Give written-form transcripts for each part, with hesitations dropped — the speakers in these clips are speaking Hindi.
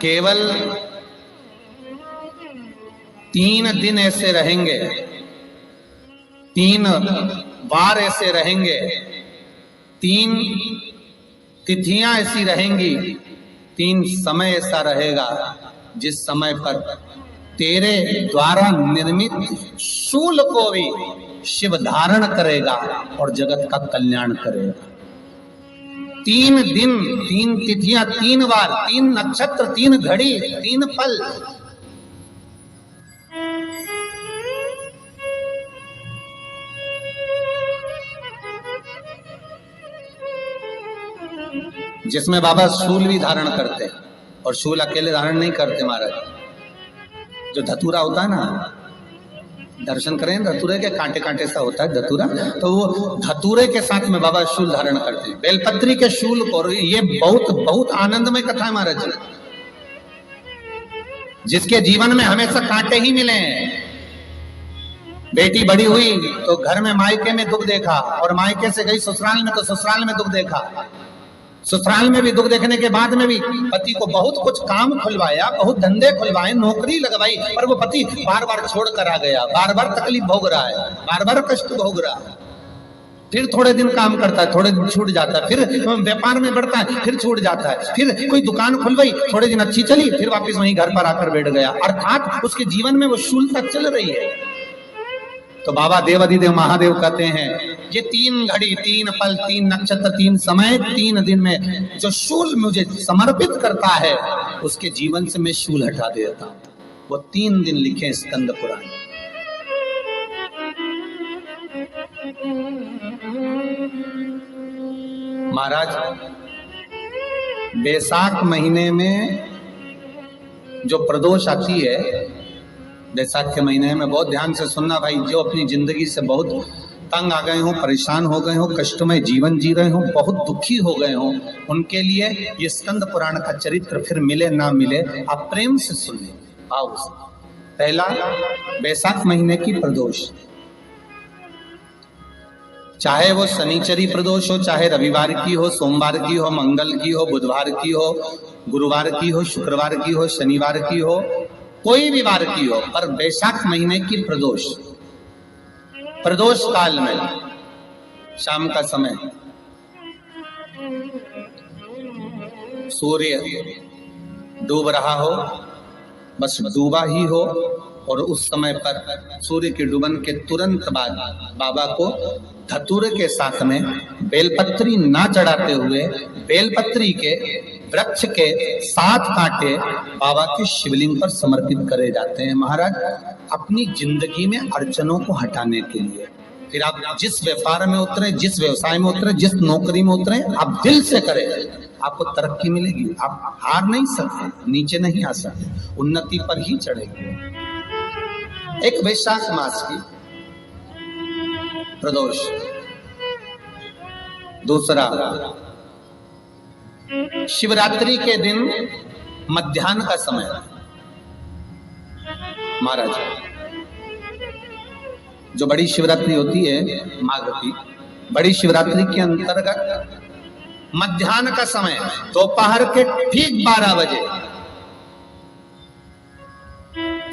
केवल 3 दिन ऐसे रहेंगे, 3 बार ऐसे रहेंगे, 3 तिथियां ऐसी रहेंगी, 3 समय ऐसा रहेगा जिस समय पर तेरे द्वारा निर्मित शूल को भी शिव धारण करेगा और जगत का कल्याण करेगा। 3 दिन, 3 तिथियां, 3 बार, 3 नक्षत्र, 3 घड़ी, 3 पल। जिसमें बाबा शूल भी धारण करते हैं, और शूल अकेले धारण नहीं करते महाराज। जो धतूरा होता है ना, दर्शन करें धतूरे के, कांटे कांटे सा होता है धतूरा, तो वो धतूरे के साथ में बाबा शूल धारण करते हैं, बेलपत्री के शूल को। ये बहुत बहुत आनंदमय कथा है महाराज जी। जिसके जीवन में हमेशा कांटे ही मिले हैं। बेटी बड़ी हुई तो घर में मायके में दुख देखा, और मायके से गई ससुराल में तो ससुराल में दुख देखा। ससुराल में भी दुख देखने के बाद में भी पति को बहुत कुछ काम खुलवाया, बहुत धंधे खुलवाए, नौकरी लगवाई, पर वो पति बार बार छोड़ कर आ गया, बार बार तकलीफ भोग रहा है, बार बार कष्ट भोग रहा है। फिर थोड़े दिन काम करता है, थोड़े दिन छूट जाता है, फिर व्यापार में बढ़ता है, फिर छूट जाता है, फिर कोई दुकान खुलवाई, थोड़े दिन अच्छी चली, फिर वापस वहीं घर पर आकर बैठ गया। अर्थात उसके जीवन में वो शूलता चल रही है। तो बाबा देवाधिदेव महादेव कहते हैं, ये 3 घड़ी, 3 पल, 3 नक्षत्र, 3 समय, 3 दिन में जो शूल मुझे समर्पित करता है, उसके जीवन से मैं शूल हटा देता हूं। वो 3 दिन लिखे स्कंद पुराण। महाराज, बैसाख महीने में जो प्रदोष आती है, बैसाख के महीने में बहुत ध्यान से सुनना भाई, जो अपनी जिंदगी से बहुत तंग आ गए हो, परेशान हो गए हो, कष्टमय जीवन जी रहे हो, बहुत दुखी हो गए हो, उनके लिए ये स्कंद पुराण का चरित्र फिर मिले ना मिले, आप प्रेम से सुनिए। आओ, पहला बैसाख महीने की प्रदोष, चाहे वो शनिचरी प्रदोष हो, चाहे रविवार की हो, सोमवार की हो, मंगल की हो, बुधवार की हो, गुरुवार की हो, शुक्रवार की हो, शनिवार की हो, कोई भी वार की हो, पर बैसाख महीने की प्रदोष, प्रदोष काल में शाम का समय सूर्य डूब रहा हो, बस डूबा ही हो, और उस समय पर सूर्य के डूबन के तुरंत बाद बाबा को धतूरे के साथ में बेलपत्री ना चढ़ाते हुए, बेलपत्री के वृक्ष के 7 कांटे बाबा के शिवलिंग पर समर्पित करे जाते हैं महाराज, अपनी जिंदगी में अड़चनों को हटाने के लिए। फिर आप जिस व्यापार में उतरे, जिस व्यवसाय में उतरे, जिस नौकरी में उतरे, आप दिल से करें, आपको तरक्की मिलेगी। आप हार नहीं सकते, नीचे नहीं आ सकते, उन्नति पर ही चढ़ेगी। एक वैशाख मास की प्रदोष, दूसरा शिवरात्रि के दिन मध्याह्न का समय महाराज, जो बड़ी शिवरात्रि होती है माघ की, बड़ी शिवरात्रि के अंतर्गत मध्याह्न का समय, दोपहर के ठीक 12 बजे,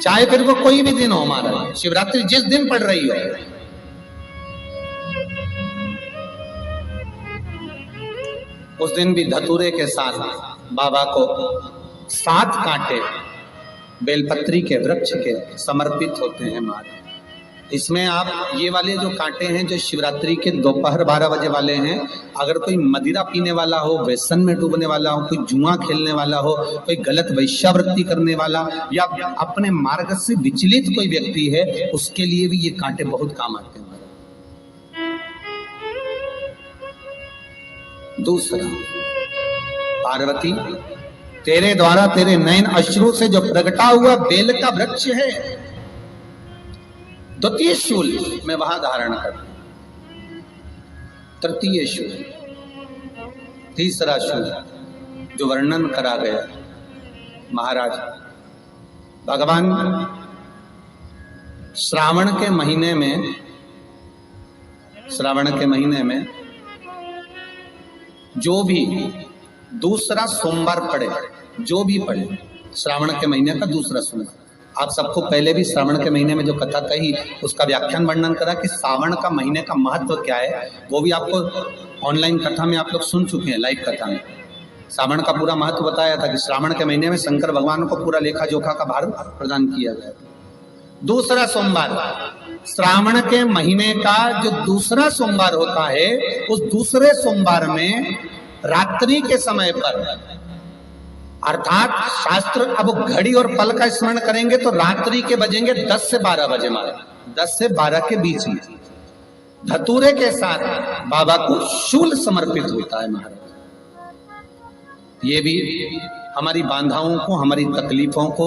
चाहे फिर वो कोई भी दिन हो महाराज, शिवरात्रि जिस दिन पड़ रही हो, उस दिन भी धतूरे के साथ बाबा को 7 कांटे बेलपत्री के वृक्ष के समर्पित होते हैं महाराज। इसमें आप ये वाले जो कांटे हैं, जो शिवरात्रि के दोपहर 12 बजे वाले हैं, अगर कोई मदिरा पीने वाला हो, व्यसन में डूबने वाला हो, कोई जुआ खेलने वाला हो, कोई गलत वैश्यावृत्ति करने वाला, या अपने मार्ग से विचलित कोई व्यक्ति है, उसके लिए भी ये कांटे बहुत काम आते हैं। दूसरा, पार्वती, तेरे द्वारा तेरे नयन अश्रु से जो प्रगटा हुआ बेल का वृक्ष है, द्वितीय शूल में वहां धारण कर, तृतीय शूल, तीसरा शूल जो वर्णन करा गया महाराज, भगवान श्रावण के महीने में जो भी दूसरा सोमवार पड़े, जो भी पड़े, श्रावण के महीने का दूसरा सोमवार। आप सबको पहले भी श्रावण के महीने में जो कथा कही उसका व्याख्यान वर्णन करा कि श्रावण का महीने का महत्व क्या है, वो भी आपको ऑनलाइन कथा में आप लोग सुन चुके हैं, लाइव कथा में श्रावण का पूरा महत्व बताया था कि श्रावण के महीने में शंकर भगवान को पूरा लेखा जोखा का भार प्रदान किया गया। दूसरा सोमवार, श्रावण के महीने का जो दूसरा सोमवार होता है, उस दूसरे सोमवार में रात्रि के समय पर, अर्थात शास्त्र अब घड़ी और पल का स्मरण करेंगे तो रात्रि के बजेंगे 10 से 12 बजे, मारे 10 से 12 के बीच में धतूरे के साथ बाबा को शूल समर्पित होता है महाराज। ये भी हमारी बाधाओं को, हमारी तकलीफों को,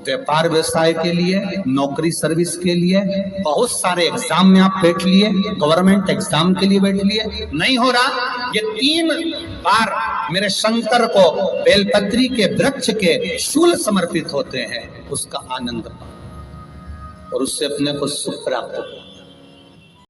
व्यापार व्यवसाय के लिए, नौकरी सर्विस के लिए, बहुत सारे एग्जाम में आप बैठ लिए, गवर्नमेंट एग्जाम के लिए बैठ लिए, नहीं हो रहा, ये 3 बार मेरे शंकर को बेलपत्री के वृक्ष के शूल समर्पित होते हैं, उसका आनंद पाओ और उससे अपने को सुख प्राप्त हो।